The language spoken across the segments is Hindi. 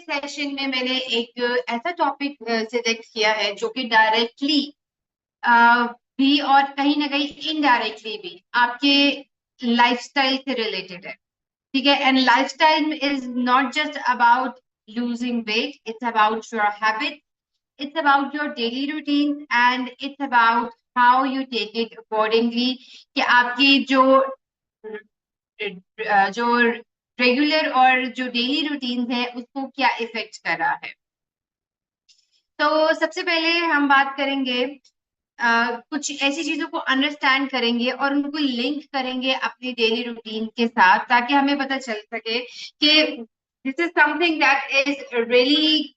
सेशन में मैंने एक ऐसा टॉपिक सिलेक्ट किया है जो कि डायरेक्टली भी और कहीं ना कहीं इनडायरेक्टली भी आपके लाइफस्टाइल से रिलेटेड है। ठीक है, and lifestyle is not just about losing weight, it's about your habit, it's about your daily routine and it's about how you take it accordingly कि आपकी जो रेगुलर और जो डेली रूटीन है उसको क्या इफेक्ट कर रहा है। तो सबसे पहले हम बात करेंगे, कुछ ऐसी चीजों को अंडरस्टैंड करेंगे और उनको लिंक करेंगे अपनी डेली रूटीन के साथ ताकि हमें पता चल सके कि this is something that is really,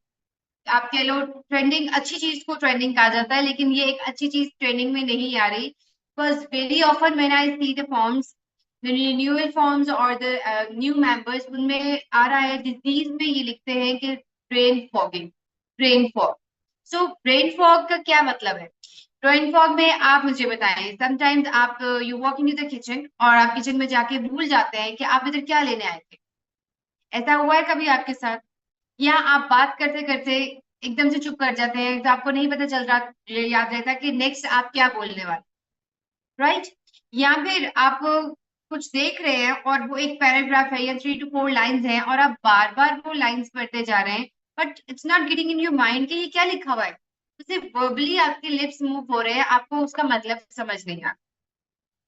आप कह लो ट्रेंडिंग, अच्छी चीज को ट्रेंडिंग कहा जाता है लेकिन ये एक अच्छी चीज ट्रेंडिंग में नहीं आ रही। Because very often when I see the forms, the renewal forms और द न्यू मेंबर्स, उनमें आ रहा है डिजीज में ये लिखते हैं कि brain fogging, brain fog. So brain fog का क्या मतलब है? ब्रेन फॉग में आप मुझे बताएं, समटाइम्स आप you walk in to the kitchen और आप किचन में जाके भूल जाते हैं कि आप इधर क्या लेने आए थे। ऐसा हुआ है कभी आपके साथ? या आप बात करते करते एकदम से चुप कर जाते हैं तो आपको नहीं पता चल रहा, याद रहता कि नेक्स्ट आप क्या बोलने वाले, राइट? या फिर आप कुछ देख रहे हैं और वो एक पैराग्राफ है या 3 to 4 लाइंस हैं और आप बार बार वो लाइंस पढ़ते जा रहे हैं, but it's not getting in your mind कि ये क्या लिखा हुआ है। तो सिर्फ वर्बली आपके लिप्स मूव हो रहे हैं, आपको उसका मतलब समझ नहीं आ।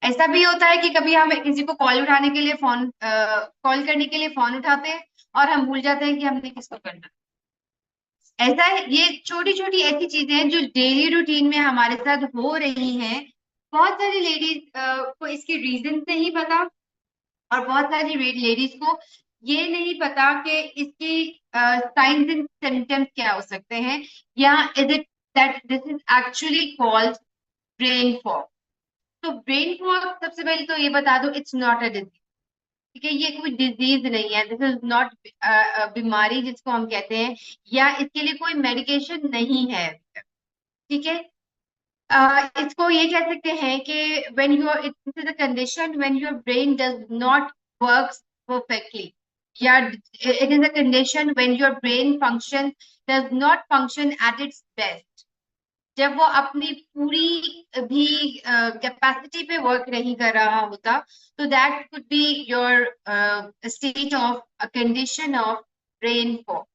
ऐसा भी होता है कि कभी हम किसी को कॉल उठाने के लिए फोन कॉल करने के लिए फोन उठाते हैं और हम भूल जाते हैं कि हमने किसको करना। ऐसा है, ये छोटी छोटी ऐसी चीजें हैं जो डेली रूटीन में हमारे साथ हो रही हैं। बहुत सारी लेडीज को इसकी रीजन नहीं पता और बहुत सारी लेडीज को ये नहीं पता कि इसकी साइंस एंड सिम्टम्स क्या हो सकते हैं, या is it that this is actually called brain fog. तो ब्रेन फॉग, सबसे पहले तो ये बता दो, इट्स नॉट अ डिजीज। ठीक है, ये कोई डिजीज नहीं है, दिस इज नॉट बीमारी जिसको हम कहते हैं, या इसके लिए कोई मेडिकेशन नहीं है। ठीक है, इसको ये कह सकते हैं कि when you this is a condition when your brain does not works perfectly, या it is a condition when your brain function does not function at its best, जब वो अपनी पूरी भी कैपेसिटी पे वर्क नहीं कर रहा होता। तो that could be your state of a condition of brain fog.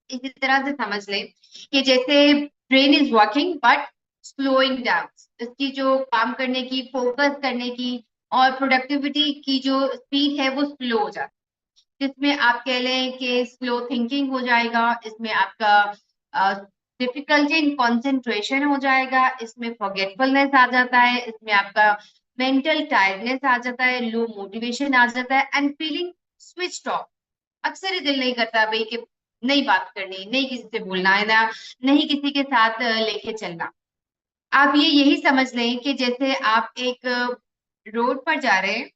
इसी तरह से समझ लें कि जैसे brain is working but slowing down, इसकी जो काम करने की, फोकस करने की और प्रोडक्टिविटी की जो स्पीड है वो स्लो हो जाती है, जिसमें आप कह लें कि स्लो थिंकिंग हो जाएगा, इसमें आपका डिफिकल्टी इन कंसंट्रेशन हो जाएगा, इसमें फॉरगेटफुलनेस आ जाता है, इसमें आपका मेंटल टायर्डनेस आ जाता है, लो मोटिवेशन आ जाता है एंड फीलिंग स्विच्ड ऑफ। अक्सर ही दिल नहीं करता भाई कि नहीं बात करनी, नहीं किसी से बोलना है ना, नहीं किसी के साथ लेके चलना। आप ये यही समझ लें कि जैसे आप एक रोड पर जा रहे हैं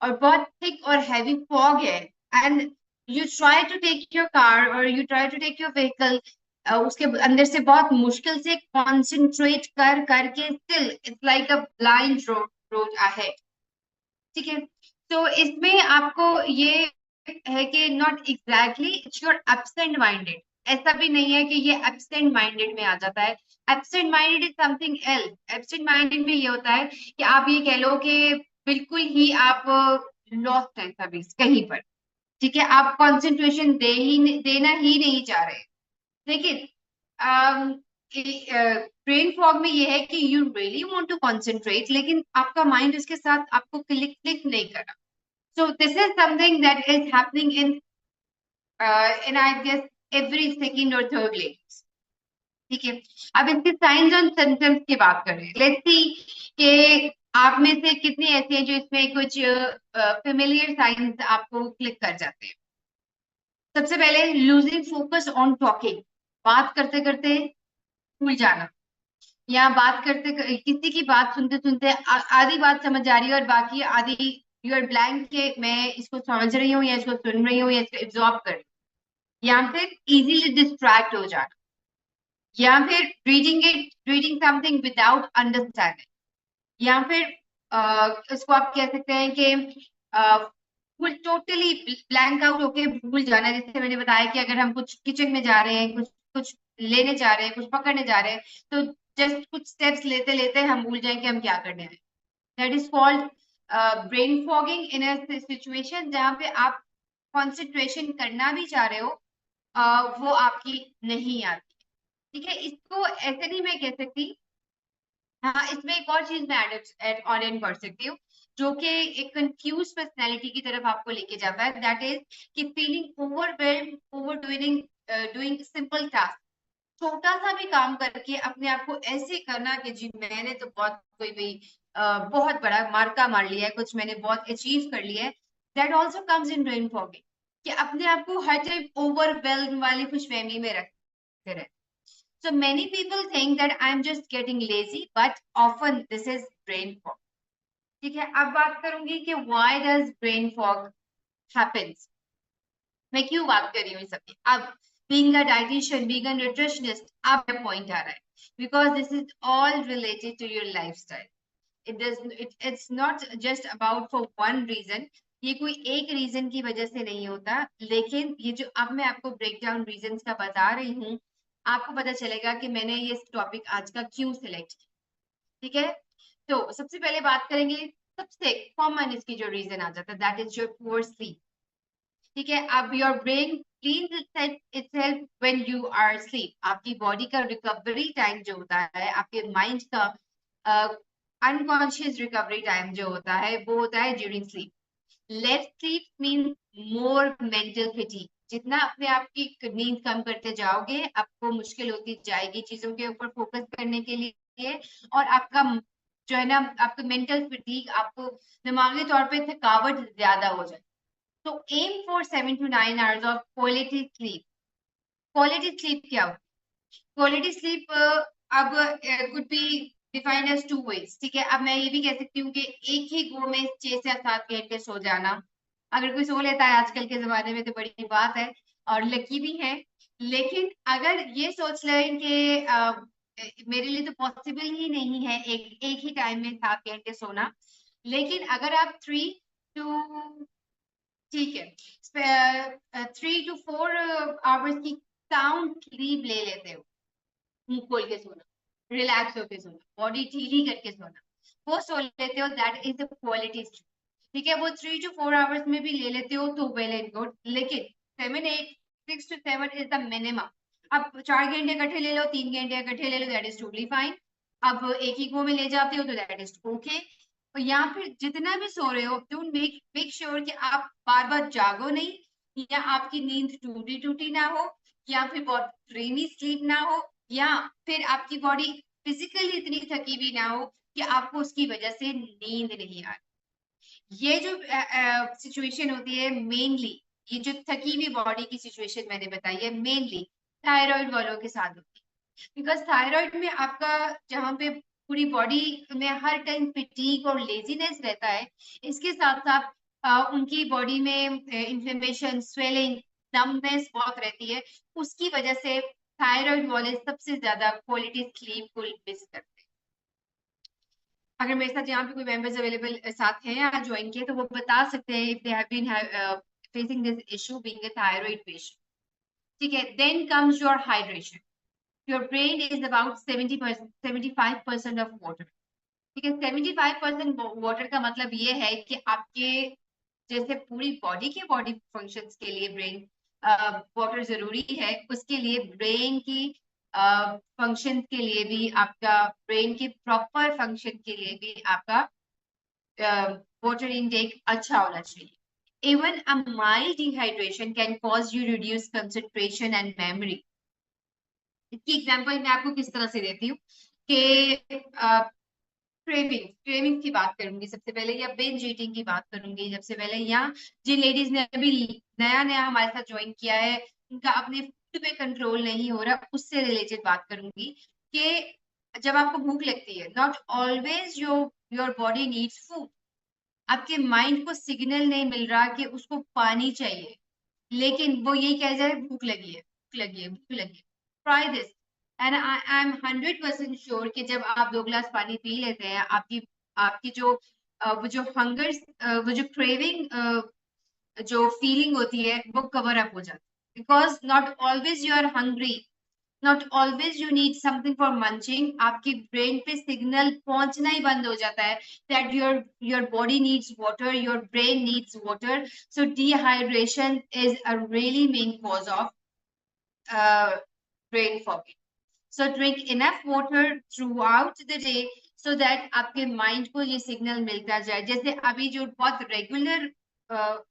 और बहुत थिक और हैवी फॉग है and you try to take your car और you try to take your vehicle, उसके अंदर से बहुत मुश्किल से कंसंट्रेट कर करके, still it's like a blind road road ahead. ठीक है, तो इसमें आपको ये है कि not exactly it's your absent minded, ऐसा भी नहीं है कि ये एब्सेंट माइंडेड में आ जाता है। Absent minded is something else. Absent minded में ये होता है कि आप ये कह लो कि बिल्कुल ही आप लॉस्ट हैं कभी कहीं पर। ठीक है, आप कंसंट्रेशन देना ही नहीं चाह रहे। लेकिन ब्रेन फॉग में ये है कि you really want to concentrate लेकिन आपका माइंड उसके साथ आपको क्लिक क्लिक नहीं कर रहा। So this is something that is happening in I guess every second और थर्ड लेडीज। ठीक है, अब इसके साइंस और सिम्टम्स की बात करें, लेट्स सी कि आप में से कितने ऐसे हैं जो इसमें कुछ फेमिलियर साइंस आपको क्लिक कर जाते हैं। सबसे पहले लूजिंग फोकस ऑन टॉकिंग, बात करते करते भूल जाना, या बात करते किसी की बात सुनते सुनते आधी बात समझ आ रही है और बाकी आधी यू आर ब्लैंक के मैं इसको समझ रही हूँ या इसको सुन रही हूँ या इसको एब्जॉर्ब कर रही हूँ, या फिर इजीली डिस्ट्रैक्ट हो जाना, या फिर रीडिंग समथिंग विदाउट अंडरस्टैंडिंग, या फिर इसको आप कह सकते हैं कि फुल टोटली ब्लैंक आउट होके भूल जाना। जैसे मैंने बताया कि अगर हम कुछ किचन में जा रहे हैं, कुछ कुछ लेने जा रहे हैं, कुछ पकड़ने जा रहे हैं, तो जस्ट कुछ स्टेप्स लेते लेते हम भूल जाएं कि हम क्या करने आए। That is called brain fogging in a situation जहाँ पे आप कंसंट्रेशन करना भी चाह रहे हो, वो आपकी नहीं आती। ठीक है, इसको ऐसे नहीं मैं कह सकती। हाँ, इसमें एक और चीज मैं एड ऑन इन कर सकती हूँ, जो कि एक कंफ्यूज पर्सनैलिटी की तरफ आपको लेके जाता है। दैट इज कि feeling overwhelm over doing doing simple task. छोटा सा भी काम करके अपने आप को ऐसे करना कि जी मैंने तो बहुत कोई भी बहुत बड़ा मार्का मार लिया है, कुछ मैंने बहुत अचीव कर लिया है। That also comes in brain fogging, कि अपने आप को हर टाइम ओवरवेल्म वाली खुशफहमी में रखते रहे। So many people think that I'm just getting lazy, but often this is brain fog. ठीक है, अब बात करूंगी कि why does brain fog happens? मैं क्यों बात कर रही हूँ इस सब की? अब being a dietitian, being a nutritionist, अब मेरा point आ रहा है, because this is all related to your lifestyle. It's not just about for one reason. ये कोई एक रीजन की वजह से नहीं होता, लेकिन ये जो अब मैं आपको ब्रेक डाउन रीजन का बता रही हूँ, आपको पता चलेगा कि मैंने ये टॉपिक आज का क्यों सिलेक्ट किया। ठीक है, तो सबसे पहले बात करेंगे, सबसे कॉमन इसकी जो रीजन आ जाता है, that is your poor sleep. ठीक है, अब your brain cleans itself when you are sleep. आपकी बॉडी का रिकवरी टाइम जो होता है, आपके माइंड का अनकॉन्शियस रिकवरी टाइम जो होता है, वो होता है during sleep. Less sleep mean मोर मेंटल फिटीग। जितना अपने आप की नींद कम करते जाओगे, आपको मुश्किल होती जाएगी चीजों के ऊपर फोकस करने के लिए, और आपका जो है ना, आपका मेंटल फिटीग, आपको दिमागी तौर पे थकावट ज्यादा हो जाए। तो aim for 7 to 9 hours of quality sleep. Quality sleep क्या होती है? क्वालिटी स्लीप अब could be defined as two ways. ठीक है, अब मैं ये भी कह सकती हूँ कि एक ही गो में 6 से 7 घंटे सो जाना, अगर कोई सो लेता है आजकल के जमाने में तो बड़ी बात है और लकी भी है। लेकिन अगर ये सोच लें कि मेरे लिए तो पॉसिबल ही नहीं है एक ही टाइम में 7 घंटे सोना, लेकिन अगर आप टू ठीक है 3 to 4 आवर्स की साउंड स्लीप ले लेते हो, मुंह खोल के सोना, रिलैक्स होके सोना, बॉडी ढीली करके सोना, वो सो लेते हो, that is the quality sleep. ठीक है, वो 3 to 4 आवर्स में भी ले लेते हो तो वेल एंड गुड, लेकिन 6 to 7 इज द मिनिमम। अब 4 घंटे इकट्ठे ले लो, 3 घंटे इकट्ठे ले लो, दैट इज टोटली फाइन। अब एक ही गो में ले जाते हो तो दैट इज ओके। और यहाँ फिर जितना भी सो रहे हो, डोंट मेक श्योर कि आप बार बार जागो नहीं, या आपकी नींद टूटी टूटी ना हो, या फिर बहुत ड्रीमी स्लीप ना हो, या फिर आपकी बॉडी फिजिकली इतनी थकी हुई ना हो कि आपको उसकी वजह से नींद नहीं आ रही। ये जो सिचुएशन होती है मेनली, ये जो थकी हुई बॉडी की सिचुएशन मैंने बताई है, मेनली थायराइड वालों के साथ होती है। बिकॉज थायराइड में आपका जहाँ पे पूरी बॉडी में हर टाइम फिटीग और लेजीनेस रहता है, इसके साथ साथ उनकी बॉडी में इंफ्लेमेशन, स्वेलिंग, नमनेस बहुत रहती है। उसकी वजह से थायराइड वाले सबसे ज्यादा क्वालिटी स्लीप को मिस करते हैं। अगर मेरे साथ यहाँ पे कोई मेंबर्स अवेलेबल साथ हैं या ज्वाइन किए, तो वो बता सकते हैं if they have been facing this issue being a thyroid patient. ठीक है, then comes your hydration. Your brain is about 75% of water. ठीक है, 75% वाटर का मतलब ये है कि आपके जैसे पूरी बॉडी के बॉडी फंक्शंस के लिए ब्रेन वाटर जरूरी है, उसके लिए ब्रेन की फंक्शन के लिए भी, आपका ब्रेन के प्रॉपर फंक्शन के लिए भी आपका वाटर इनटेक अच्छा होना चाहिए। Even a mild dehydration can cause you reduce concentration and memory. इसकी एग्जांपल मैं आपको किस तरह से देती हूँ कि क्रेविंग की बात करूंगी सबसे पहले, या बिंज ईटिंग की बात करूंगी सबसे पहले, या जिन लेडीज ने अभी नया नया हमारे साथ ज्वाइन किया है, उनका अपने फूड पे कंट्रोल नहीं हो रहा, उससे रिलेटेड बात करूंगी कि जब आपको भूख लगती है, not always your body needs food. आपके माइंड को सिग्नल नहीं मिल रहा कि उसको पानी चाहिए, लेकिन वो यही कह जाए भूख लगी है, भूख लगी है, भूख लगी है। Try this and I am 100% sure कि जब आप 2 गिलास पानी पी लेते हैं, आपकी आपकी जो वो जो हंगर, वो जो क्रेविंग जो फीलिंग होती है वो कवर अप हो जाती है, because not always you are hungry, not always you need something for munching. आपकी ब्रेन पे सिग्नल पहुंचना ही बंद हो जाता है that your body needs water, your brain needs water. So dehydration is a really main cause of brain fogging. So drink enough water throughout the day so that आपके माइंड को ये सिग्नल मिलता जाए। जैसे अभी जो बहुत रेगुलर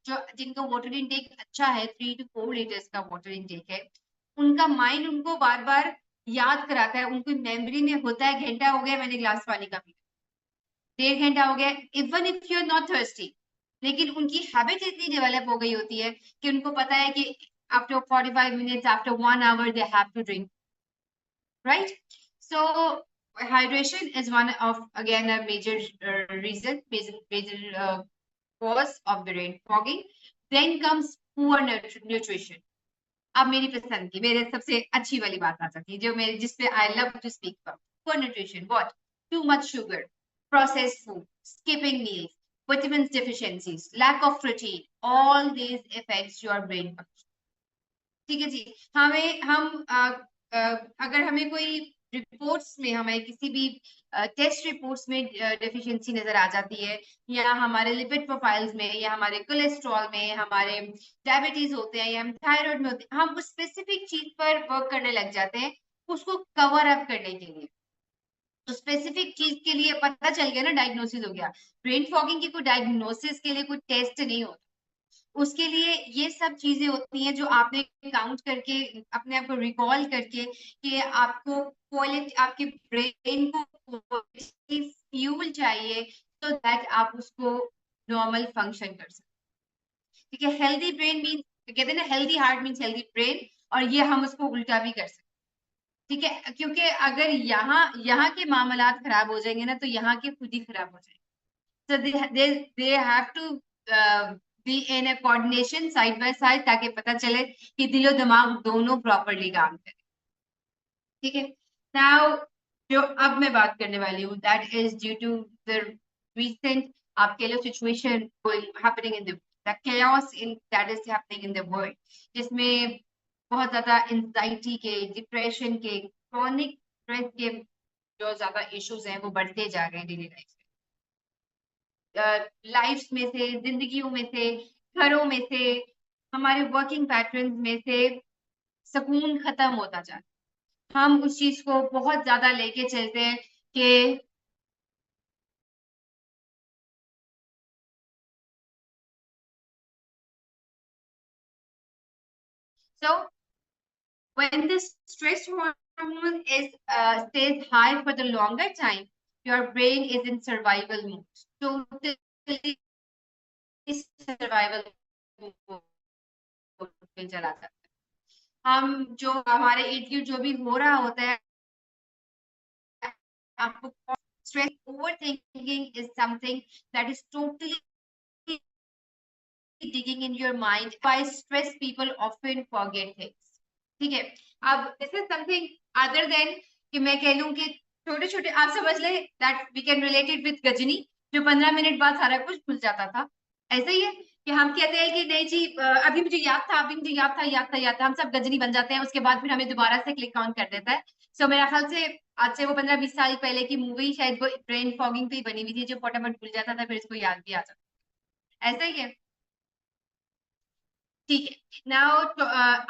जो जिनका वाटर इनटेक अच्छा है, 3 to 4 लीटर्स का वाटर इनटेक है, उनका माइंड उनको बार बार याद कराता है, उनकी मेमोरी में होता है घंटा हो गया मैंने ग्लास पानी का पिया, 1.5 घंटा हो गया, even if you are not thirsty. लेकिन उनकी हैबिट इतनी डेवलप हो गई होती है कि उनको पता है कि after 45 minutes, after 1 hour they have to drink, right? So hydration is one of, again, a major reason, major cause of brain fogging. Then comes poor nutrition. अब मेरी पसंद की, मेरे सबसे अच्छी वाली बात आ जाती है, जो मेरे जिसपे I love to speak about. poor nutrition, what? Too much sugar, processed food, skipping meals, vitamins deficiencies, lack of protein, all these affects your brain function. ठीक है जी। अगर हमें कोई रिपोर्ट्स में, हमें किसी भी टेस्ट रिपोर्ट्स में डेफिशिएंसी नजर आ जाती है, या हमारे लिपिड प्रोफाइल्स में, या हमारे कोलेस्ट्रॉल में, हमारे डायबिटीज होते हैं, या हम थायराइड में होते हैं, हम उस स्पेसिफिक चीज पर वर्क करने लग जाते हैं उसको कवर अप करने के लिए। तो स्पेसिफिक चीज के लिए पता चल गया ना, डायग्नोसिस हो गया। ब्रेन फॉगिंग की कोई डायग्नोसिस के लिए कोई टेस्ट नहीं होता, उसके लिए ये सब चीजें होती हैं जो आपने काउंट करके, अपने आप को रिकॉल करके, कि आपको क्वालिटी, आपके ब्रेन को फ्यूल चाहिए तो दैट आप उसको नॉर्मल फंक्शन कर सकते। ठीक है, हेल्दी ब्रेन मीन, कहते हैं ना healthy heart means healthy brain, और ये हम उसको उल्टा भी कर सकते। ठीक है, क्योंकि अगर यहाँ के मामलात खराब हो जाएंगे ना, तो यहाँ के खुद ही खराब हो जाएंगे। So they have to be in a coordination side by side, ताकि पता चले कि दिलो दिमाग दोनों प्रॉपरली काम करें। ठीक है, नाउ जो अब मैं बात करने वाली हूँ, that is due to the recent, आप कह लो, situation happening in the chaos in that is happening in the world, जिसमें बहुत ज्यादा एंजाइटी के, डिप्रेशन के, क्रॉनिक स्ट्रेस के जो ज्यादा इश्यूज हैं वो बढ़ते जा रहे हैं डेली लाइफ लाइफ में से, जिंदगियों में से, घरों में से, हमारे वर्किंग पैटर्न में से सुकून खत्म होता जाता है। हम उस चीज को बहुत ज्यादा लेके चलते हैं कि so when the stress hormone is stays high for the longer time, your brain is in survival mode, totally survival mode में चला जाता है। हम जो हमारे इर्द गिर्द जो भी हो रहा होता है, आपको stress, overthinking is something that is totally digging in your mind. Why stress people often forget things. ठीक है, अब this is something other than कि मैं कह लूं कि छोटे छोटे, आप समझ ले that we can relate it with Ghazni, जो 15 मिनट बाद सारा कुछ भूल जाता था। ऐसा ही है कि हम कहते हैं कि नहीं जी, अभी मुझे याद था, अभी मुझे याद था, हम सब गजनी बन जाते हैं, उसके बाद फिर हमें दोबारा से क्लिक ऑन कर देता है। सो मेरा ख्याल से आज से वो 15-20 साल पहले की मूवी शायद वो ब्रेन फॉगिंग पे ही बनी हुई थी, जो फटाफट भूल जाता था फिर इसको याद भी आ जाता। ऐसा ही है। ठीक है, नाउ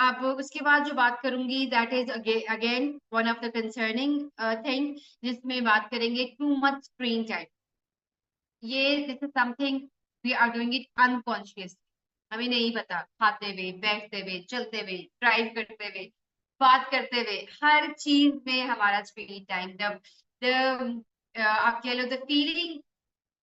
अब उसके बाद जो बात करूंगी, that is again one of the concerning thing, जिसमें बात करेंगे टू मच स्क्रीन टाइम। ये this is something we are doing it unconscious, हमें नहीं पता, खाते हुए, बैठते हुए, चलते हुए, ड्राइव करते हुए, बात करते हुए, हर चीज में हमारा स्क्रीन टाइम, द आप कह लो the feeling,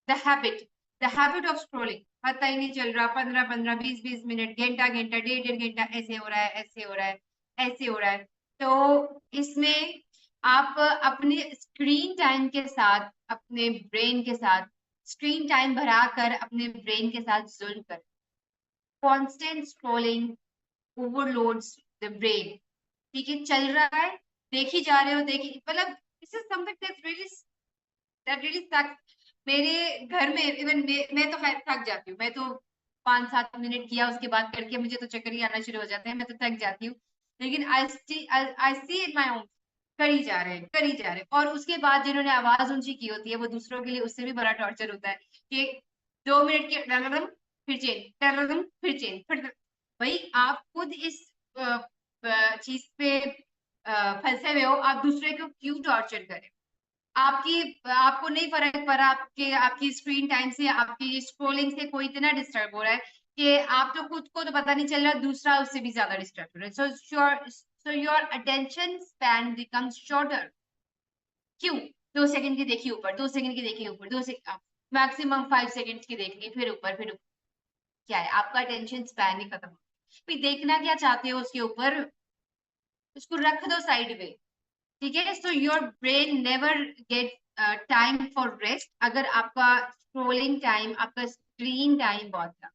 the habit of scrolling, पता ही नहीं चल रहा, 15-15, 20-20 मिनट, घंटा घंटा, 1.5 घंटा ऐसे हो रहा है, ऐसे हो रहा है, ऐसे हो रहा है। तो इसमें आप अपने स्क्रीन टाइम के साथ, अपने ब्रेन के साथ स्क्रीन टाइम बढ़ा कर अपने ब्रेन के साथ जुल्म कर, constant scrolling overloads the brain. ठीक है, चल रहा है, देखी जा रहे हो, देखी, मतलब this is something that really sucks. मेरे घर में इवन मैं तो खैर थक जाती हूँ, मैं तो 5-7 मिनट किया, उसके बाद करके मुझे तो चक्कर ही आना शुरू हो जाते हैं, मैं तो थक जाती हूँ। लेकिन आई सी इट माई ओन, करी जा रहे हैं, करी जा रहे हैं। और उसके बाद जिन्होंने आवाज ऊंची की होती है वो दूसरों के लिए उससे भी बड़ा टॉर्चर होता है कि 2 मिनट के टररम, फिर चेंज, टररम, फिर चेंज, फिर भाई आप खुद इस चीज पे फंसे हुए हो, आप दूसरे को क्यों टॉर्चर करें? आपकी आपको नहीं फर्क पड़ा, आपके आपकी स्क्रीन टाइम से, आपकी स्क्रोलिंग से कोई इतना डिस्टर्ब हो रहा है कि आप तो खुद को तो पता नहीं चल रहा, दूसरा उससे भी ज्यादा डिस्टर्ब हो रहा है। So your attention span becomes shorter. क्यों? 2 सेकंड की देखी ऊपर, 2 सेकंड की देखी ऊपर, 2 सेकंड, मैक्सिमम 5 सेकंड की देखनी, फिर ऊपर, फिर ऊपर। क्या है? आपका अटेंशन स्पैन ही खत्म हो गया। फिर देखना क्या चाहते हो उसके ऊपर, उसको रख दो साइड में। ठीक है, so your brain never get time for rest अगर आपका स्क्रोलिंग टाइम, आपका स्क्रीन टाइम बहुत था।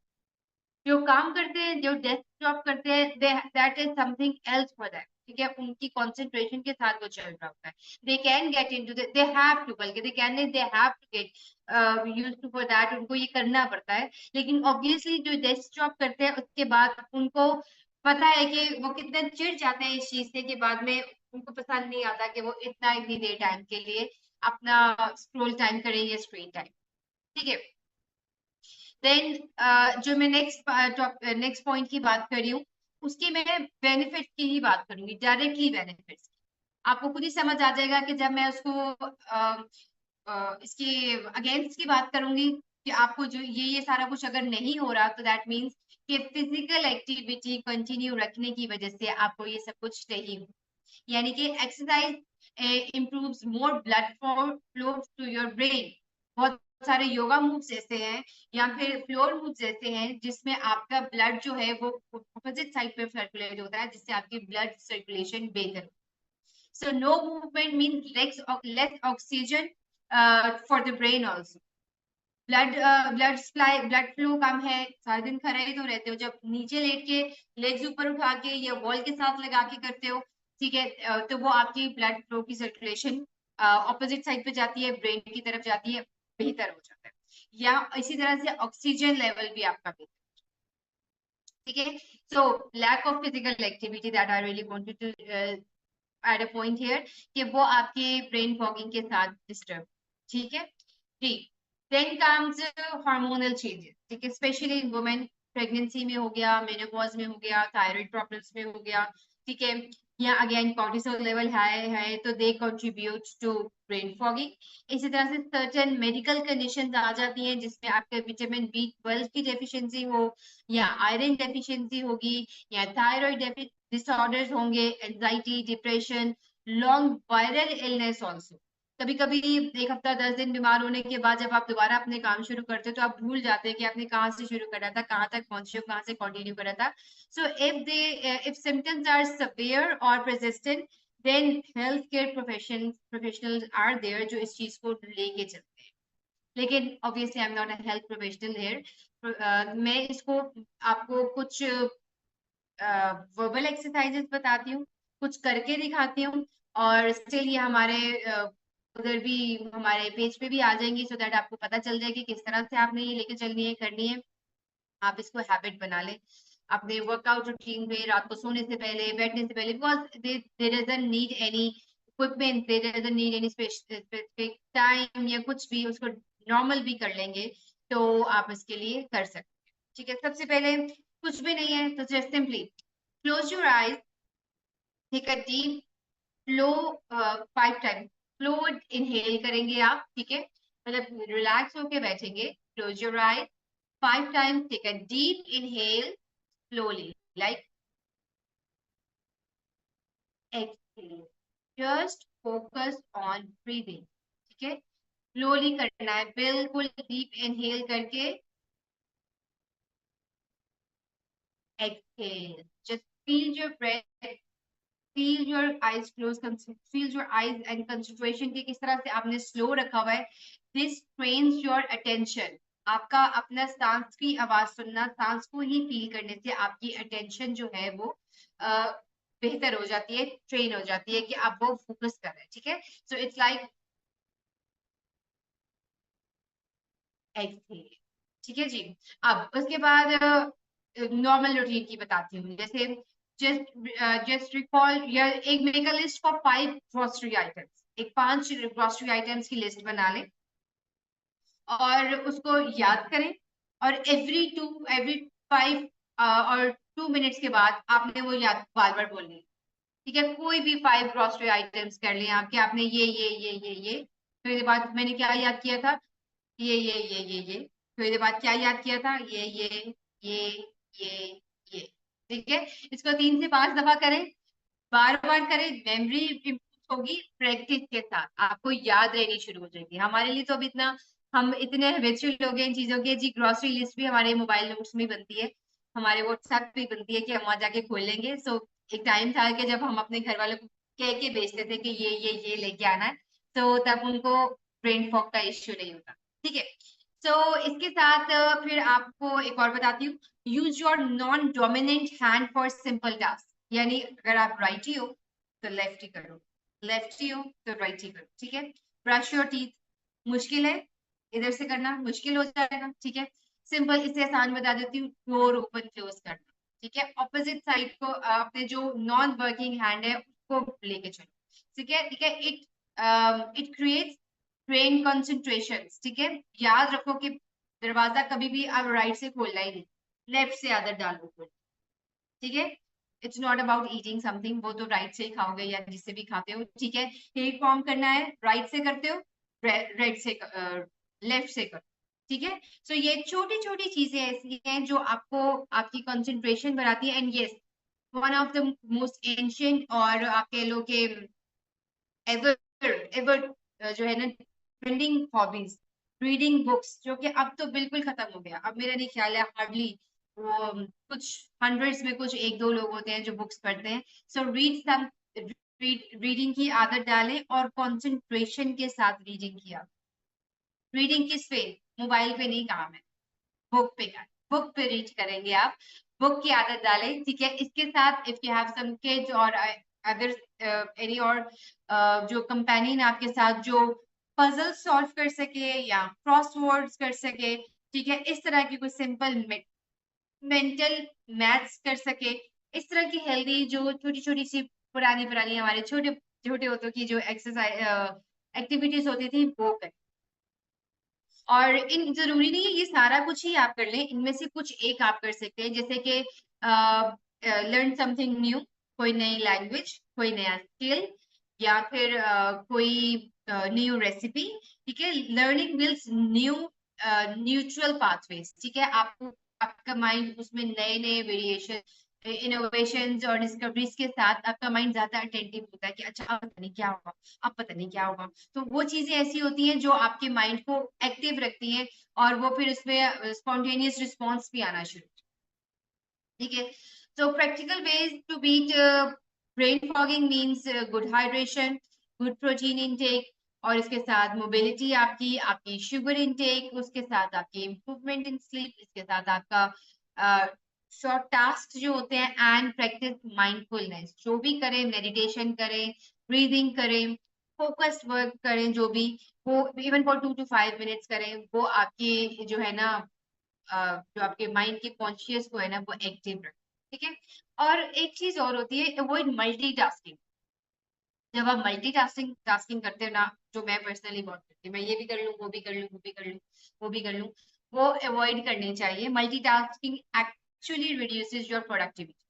जो काम करते हैं, जो डेस्क जॉब करते हैं, that is something else for that. ठीक है, उनकी कंसंट्रेशन के साथ वो चल रहा होता है। They can get into they have to, बल्कि दे कैन नहीं, they have to get used to for that, उनको ये करना पड़ता है। लेकिन ऑब्वियसली जो डेस्क जॉब करते हैं उसके बाद उनको पता है कि वो कितने चिढ़ जाते हैं इस चीज से, कि बाद में उनको पसंद नहीं आता कि वो इतनी देर टाइम के लिए अपना स्क्रोल टाइम करें या स्क्रीन टाइम। ठीक है, देन जो मैं नेक्स्ट पॉइंट की बात कर रही हूँ, उसकी मैं बेनिफिट की ही बात करूंगी, डायरेक्टली बेनिफिट्स। आपको खुद ही समझ आ जाएगा कि जब मैं उसको इसके अगेंस्ट की बात करूंगी, कि आपको जो ये सारा कुछ अगर नहीं हो रहा, तो दैट मीन्स कि फिजिकल एक्टिविटी कंटिन्यू रखने की वजह से आपको ये सब कुछ नहीं हो। यानी कि exercise improves more blood flow to your brain. बहुत सारे योगा मूव्स ऐसे हैं या फिर फ्लोर मूव्स ऐसे हैं जिसमें आपका ब्लड जो है वो अपोजिट साइड पे सर्कुलेट होता है, जिससे आपकी ब्लड सर्कुलेशन बेहतर। So no movement mean less oxygen for the brain also. Blood flow कम है, सारा दिन खड़े ही तो रहते हो, जब नीचे लेट के लेग्स ऊपर उठा के या वॉल के साथ लगा के करते हो, ठीक है, तो वो आपकी ब्लड फ्लो की सर्कुलेशन ऑपोजिट साइड पे जाती है, ब्रेन की तरफ जाती है, बेहतर हो जाता है। या इसी तरह से ऑक्सीजन लेवल भी आपका बेहतर। ठीक है, so lack of physical activity, that I really wanted to at a point here, कि वो आपके ब्रेन फॉगिंग के साथ डिस्टर्ब। ठीक है, ठीक। Then comes hormonal changes. ठीक है, स्पेशली इन वुमेन, प्रेगनेंसी में हो गया, मेनोपॉज में हो गया, थायराइड प्रॉब्लम्स में हो गया। ठीक है, या अगेन कॉर्टिसोल लेवल हाई है तो they contribute to brain fogging. इसी तरह से सर्टेन मेडिकल कंडीशंस आ जाती हैं जिसमें आपके विटामिन B12 की डेफिशिएंसी हो, या आयरन डेफिशिएंसी होगी, या थायराइड डिसऑर्डर्स होंगे, anxiety, depression, long viral illness also. कभी कभी 1 हफ्ता 10 दिन बीमार होने के बाद जब आप दोबारा अपने काम शुरू करते हो तो आप भूल जाते हैं कि आपने कहाँ से शुरू करा था, कहाँ तक पहुंचे हो, कहाँ से कंटिन्यू करा था। So if symptoms are severe और persistent, then healthcare professionals are there जो इस चीज को लेके चलते हैं। लेकिन obviously I'm not a health professional here। मैं इसको आपको कुछ वर्बल एक्सरसाइजेस बताती हूँ, कुछ करके दिखाती हूँ, और स्टिल ये हमारे उधर भी हमारे पेज पे भी आ जाएंगी, सो दैट आपको पता चल जाए कि किस तरह से आपने ये लेके चलनी है, करनी है। आप इसको हैबिट बना लें अपने वर्कआउट रूटीन में, रात को सोने से पहले, बैठने से पहले, because there doesn't need any equipment, there doesn't need any specific time या कुछ भी, उसको नॉर्मल भी कर लेंगे तो आप इसके लिए कर सकते हैं। ठीक है, सबसे पहले कुछ भी नहीं है तो just simply close your eyes, take a deep flow 5 time, flow inhale करेंगे आप। ठीक है, मतलब रिलैक्स होके बैठेंगे, close your eyes 5 times, take a deep inhale slowly, like exhale. Just focus on breathing. ठीक है, slowly करना है, बिल्कुल deep inhale करके exhale. Just feel your breath, feel your eyes closed, feel your eyes and concentration की किस तरह से आपने slow रखा हुआ है. This trains your attention. आपका अपना सांस की आवाज सुनना, सांस को ही फील करने से आपकी अटेंशन जो है वो बेहतर हो जाती है, ट्रेन हो जाती है कि आप वो फोकस कर रहे हैं। ठीक है, सो इट्स लाइक एक्सहेल, ठीक है जी। अब उसके बाद नॉर्मल रूटीन की बताती हूँ, जैसे जस्ट रिकॉल या एक make a list for 5 grocery items, एक 5 ग्रोसरी आइटम्स की लिस्ट बना ले और उसको याद करें, और एवरी 5 और 2 मिनट्स के बाद आपने वो याद बार बार बोलनी। ठीक है, कोई भी 5 ग्रोसरी आइटम्स कर लें आपके, आपने ये फिर इसके बाद मैंने क्या याद किया था, ये फिर इसके बाद क्या याद किया था, ये ये ये। ठीक है, इसको 3 से 5 दफा करें, बार बार करें, मेमोरी इम्प्रूव होगी, प्रैक्टिस के साथ आपको याद रहनी शुरू हो जाएगी। हमारे लिए तो अब इतना, हम इतने हैबिचुअल हो गए इन चीजों के जी, ग्रोसरी लिस्ट भी हमारे मोबाइल नोट्स में बनती है, हमारे व्हाट्सएप भी बनती है कि हम वहां जाके खोल लेंगे। सो एक टाइम था कि जब हम अपने घर वालों को कह के भेजते थे कि ये लेके आना है, तो तब उनको ब्रेन फॉग का इश्यू नहीं होता। ठीक है, सो इसके साथ फिर आपको एक और बताती हूँ, use your non dominant hand for simple task. यानी अगर आप राइटी हो तो लेफ्ट ही करो, लेफ्टी हो तो राइट ही करो। ठीक है, ब्रश योर टीथ, मुश्किल है इधर से करना, मुश्किल हो जाएगा। ठीक है, सिंपल, इससे आसान बता देती हूँ, डोर ओपन क्लोज करना। ठीक है, ऑपोजिट साइड को अपने जो नॉन वर्किंग हैंड है उसको लेके चलो। ठीक है, ठीक है, इट क्रिएट्स ब्रेन कंसंट्रेशन। ठीक है, याद रखो कि दरवाजा कभी भी आप राइट से खोलना ही नहीं, लेफ्ट से आदत डालो। ठीक है, it's not about eating something, वो तो राइट से ही खाओगे या जिससे भी खाते हो। ठीक है, हेट फॉर्म करना है, राइट से करते हो, राइट से, लेफ्ट से करो। ठीक है, सो ये छोटी छोटी चीजें ऐसी हैं जो आपको आपकी कंसंट्रेशन बढ़ाती है। And yes, one of the most ancient, और आप कह लो कि एवर एवर जो है ना ट्रेंडिंग हॉबीज, रीडिंग बुक्स, जो कि अब तो बिल्कुल खत्म हो गया। अब मेरा नहीं ख्याल है, हार्डली वो कुछ हंड्रेड्स में कुछ एक दो लोग होते हैं जो बुक्स पढ़ते हैं। सो रीड सम, रीडिंग की आदत डालें और कंसंट्रेशन के साथ रीडिंग किया। रीडिंग किस पे, मोबाइल पे नहीं, काम है बुक पे का, बुक पे रीड करेंगे आप, बुक की आदत डालें। ठीक है, इसके साथ if you have some kids और अदर एनी और जो कंपेनियन आपके साथ जो पजल सॉल्व कर सके या क्रॉसवर्ड्स कर सके, ठीक है, इस तरह की कुछ सिंपल मेंटल मैथ्स कर सके, इस तरह की हेल्दी जो छोटी छोटी सी पुरानी पुरानी हमारे छोटे छोटे होतों की जो एक्सरसाइज एक्टिविटीज होती थी वो कर। और इन जरूरी नहीं है ये सारा कुछ ही आप कर लें, इनमें से कुछ एक आप कर सकते हैं, जैसे कि लर्न समथिंग न्यू, कोई नई लैंग्वेज, कोई नया स्किल, या फिर कोई न्यू रेसिपी। ठीक है, learning builds new neutral pathways. ठीक है, आपको आपका माइंड उसमें नए नए वेरिएशन, इनोवेशंस और डिस्कवरीज के साथ आपका माइंड ज्यादा अटेंटिव होता है कि अच्छा अब पता नहीं क्या होगा, अब पता नहीं क्या होगा। तो वो चीजें ऐसी होती हैं जो आपके माइंड को एक्टिव रखती हैं, और वो फिर उसमें स्पॉन्टेनियस रिस्पॉन्स भी आना शुरू। ठीक है, so practical ways to beat brain fogging means good hydration, good protein intake, और इसके साथ मोबिलिटी आपकी, आपकी शुगर इनटेक, उसके साथ आपकी इम्प्रूवमेंट इन स्लीप, इसके साथ आपका शॉर्ट टास्क जो होते हैं, एंड प्रैक्टिस माइंडफुलनेस। जो भी करें, मेडिटेशन करें, ब्रीदिंग करें, फोकस्ड वर्क करें, जो भी, वो इवन फॉर 2 to 5 मिनट्स करें, वो आपकी जो है ना जो आपके माइंड के कॉन्शियस को है ना वो एक्टिव रखे। ठीक है, और एक चीज और होती है, अवॉइड मल्टीटास्किंग। जब आप मल्टीटास्किंग टास्किंग करते हो ना, जो मैं पर्सनली बहुत करती हूँ, मैं ये भी कर लूँ, वो भी कर लूँ, वो भी कर लूँ, वो भी कर लूँ, वो अवॉइड करनी चाहिए। Multitasking actually reduces your productivity.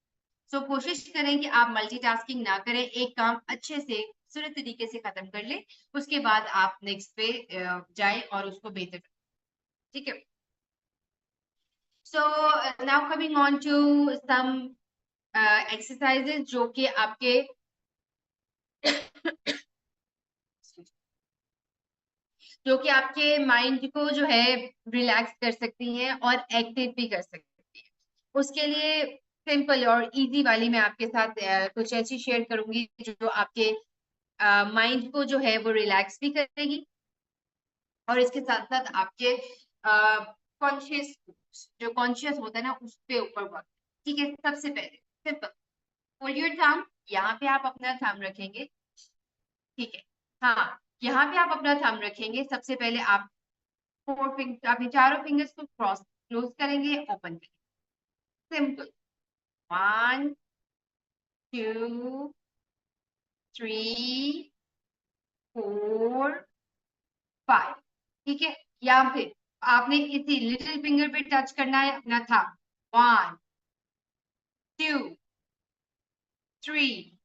So कोशिश करें कि आप मल्टीटास्किंग ना करें, एक काम अच्छे से सुरत तरीके से खत्म कर ले, उसके बाद आप नेक्स्ट पे जाए और उसको बेहतर करें। ठीक है, so now coming on to some exercises जो कि आपके जो कि आपके माइंड को जो है रिलैक्स कर सकती हैं और एक्टिव भी कर सकती हैं। उसके लिए सिंपल और इजी वाली मैं आपके साथ कुछ ऐसी शेयर करूंगी जो आपके माइंड को जो है वो रिलैक्स भी करेगी, और इसके साथ साथ आपके कॉन्शियस, जो कॉन्शियस होता है ना उस पे ऊपर वर्क। ठीक है, सबसे पहले सिंपल, होल्ड योर थंब, यहाँ पे आप अपना थंब रखेंगे। ठीक है, हाँ, यहाँ पे आप अपना थंब रखेंगे। सबसे पहले आप फोर फिंगर, अपने चारों फिंगर्स को क्रॉस क्लोज करेंगे, ओपन करेंगे, सिंपल। 1 2 3 4 5, ठीक है। या फिर आपने इसी लिटिल फिंगर पे टच करना है अपना था, 1 2 3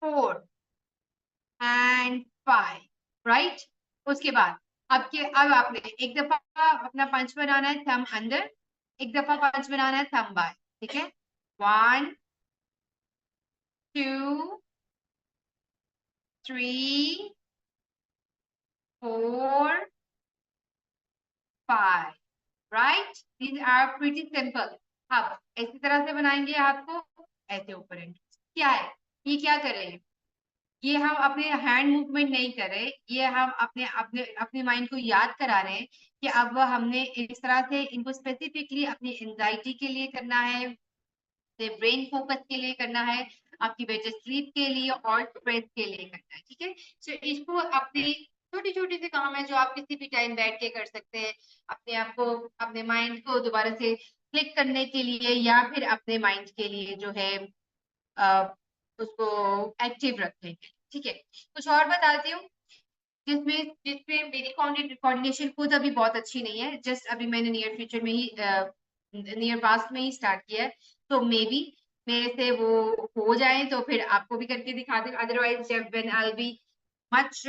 4 एंड 5, राइट। उसके बाद अब आपने एक दफा अपना पंच बनाना है थंब अंदर, एक दफा पंच बनाना है थंब बाहर, ठीक है। 1 2 3 4 5, right. These are pretty simple. अब इसी तरह से बनाएंगे आपको, ऐसे ऊपर एंड क्या है, ये क्या करें, ये हम अपने हैंड मूवमेंट नहीं कर रहे, ये हम अपने अपने अपने माइंड को याद करा रहे हैं कि अब हमने इस तरह से इनको स्पेसिफिकली अपनी एंजाइटी के लिए करना है, ब्रेन फोकस के लिए करना है, आपकी बेटर स्लीप के लिए और स्ट्रेस के लिए करना है, ठीक है। सो इसको अपनी छोटी छोटी से काम है जो आप किसी भी टाइम बैठ के कर सकते हैं, अपने आप को, अपने माइंड को दोबारा से क्लिक करने के लिए, या फिर अपने माइंड के लिए जो है उसको एक्टिव रखने के लिए, ठीक है। कुछ और बताती हूँ जिसमें जिसमें मेरी कोऑर्डिनेशन खुद अभी बहुत अच्छी नहीं है, जस्ट अभी मैंने नियर फ्यूचर में ही, नियर पास्ट में ही स्टार्ट किया है, तो मे बी मेरे से वो हो जाए तो फिर आपको भी करके दिखा दें, अदरवाइज जब व्हेन आई बी मच,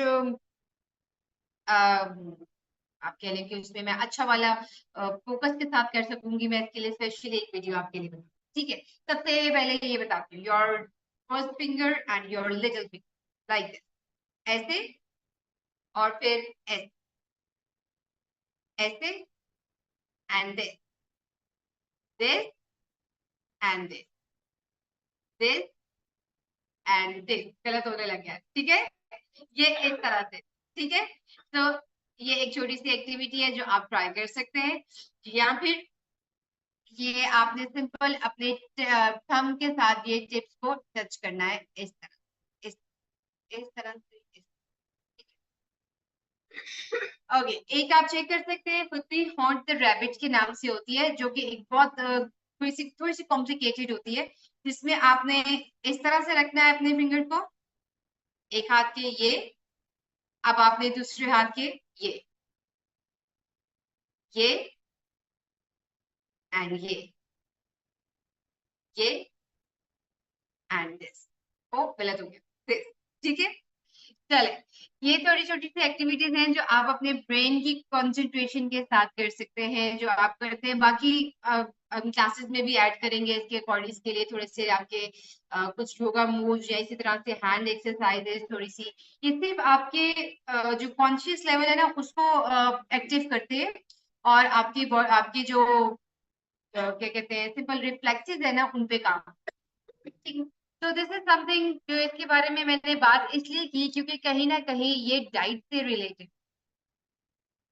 आप कह लें कि उसमें मैं अच्छा वाला फोकस के साथ कर सकूंगी, मैं इसके लिए स्पेशली एक वीडियो आपके लिए बनाऊंगी, ठीक है। सबसे पहले ये बताती हूँ, your first finger and your little finger like this, ऐसे, और फिर ऐसे, ऐसे and this and this and this, गलत होने लग गया, ठीक है। ये इस तरह से, ठीक है। तो ये एक छोटी सी एक्टिविटी है जो आप ट्राई कर सकते हैं, या फिर ये आपने सिंपल अपने थंब के साथ ये टिप्स को टच करना है इस तरह, इस तरह से, ओके। एक आप चेक कर सकते हैं, खुद भी हॉन्ट द रैबिट के नाम से होती है, जो कि एक बहुत थोड़ी सी कॉम्प्लिकेटेड होती है, जिसमें आपने इस तरह से रखना है अपने फिंगर को, एक हाथ के ये, अब आपने दूसरे हाथ के ये एंड ये एंड दिस, ओ गलत हो गया, ठीक है। चले, ये थोड़ी छोटी सी एक्टिविटीज हैं जो आप अपने ब्रेन की कंसंट्रेशन के साथ कर सकते हैं, जो आप करते हैं, बाकी क्लासेस में भी ऐड करेंगे इसके अकॉर्डिंग, इसके लिए थोड़े से आपके कुछ योगा मूव्स या इसी तरह से हैंड एक्सरसाइजेस थोड़ी सी, ये सिर्फ आपके जो कॉन्शियस लेवल है ना उसको एक्टिव करते हैं, और आपकी जो क्या कहते हैं सिंपल रिफ्लेक्सेस है ना उन पे काम, ठीक। तो दिस इज समथिंग जो इसके बारे में मैंने बात इसलिए की क्योंकि कहीं ना कहीं ये डाइट से रिलेटेड,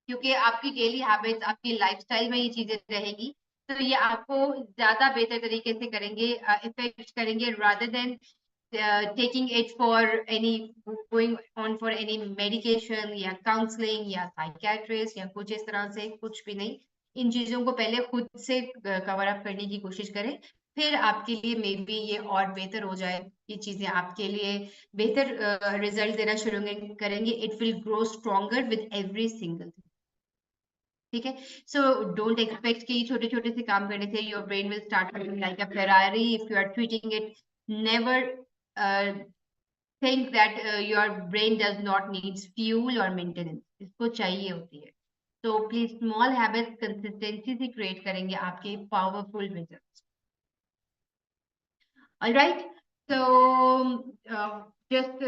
क्योंकि आपकी डेली हैबिट्स, आपकी लाइफस्टाइल में ये चीजें रहेंगी, तो ये आपको ज्यादा बेहतर तरीके से करेंगे, इफेक्ट करेंगे, rather than taking it for any, going on for any medication या काउंसलिंग या साइकियाट्रिस्ट या कुछ इस तरह से, कुछ भी नहीं। इन चीजों को पहले खुद से कवर अप करने की कोशिश करें, फिर आपके लिए मे बी ये और बेहतर हो जाए, ये चीजें आपके लिए बेहतर रिजल्ट देना शुरू करेंगे, it will grow stronger with every single, ठीक है। सो डोंट एक्सपेक्ट कि छोटे छोटे से काम करने से your brain will start working like a Ferrari if you are treating it, never think that your brain does not needs fuel or maintenance, इसको चाहिए होती है। तो प्लीज स्मॉल हैबिट्स कंसिस्टेंसी से क्रिएट करेंगे आपके powerful results. All right. So just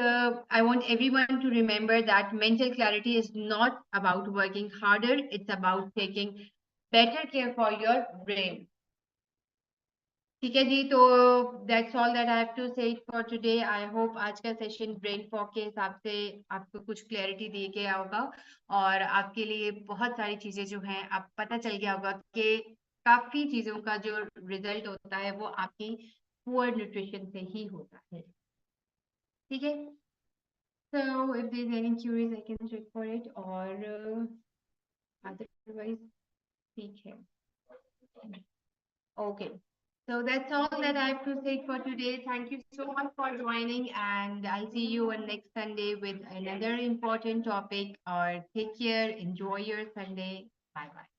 I want everyone to remember that mental clarity is not about working harder. It's about taking better care for your brain. ठीक है जी, तो that's all that I have to say for today. I hope आज का सेशन ब्रेन फॉग के हिसाब से आपको कुछ क्लैरिटी दे गया होगा, और आपके लिए बहुत सारी चीजें जो हैं आप पता चल गया होगा कि काफी चीजों का जो रिजल्ट होता है वो आपकी पुअर न्यूट्रिशन से ही होता है, ठीक है। So if there's any queries I can check for it, or otherwise ठीक है. Okay. So that's all that I have to say for today. Thank you so much for joining, and I'll see you on next Sunday with another important topic. Or take care, enjoy your Sunday. Bye bye.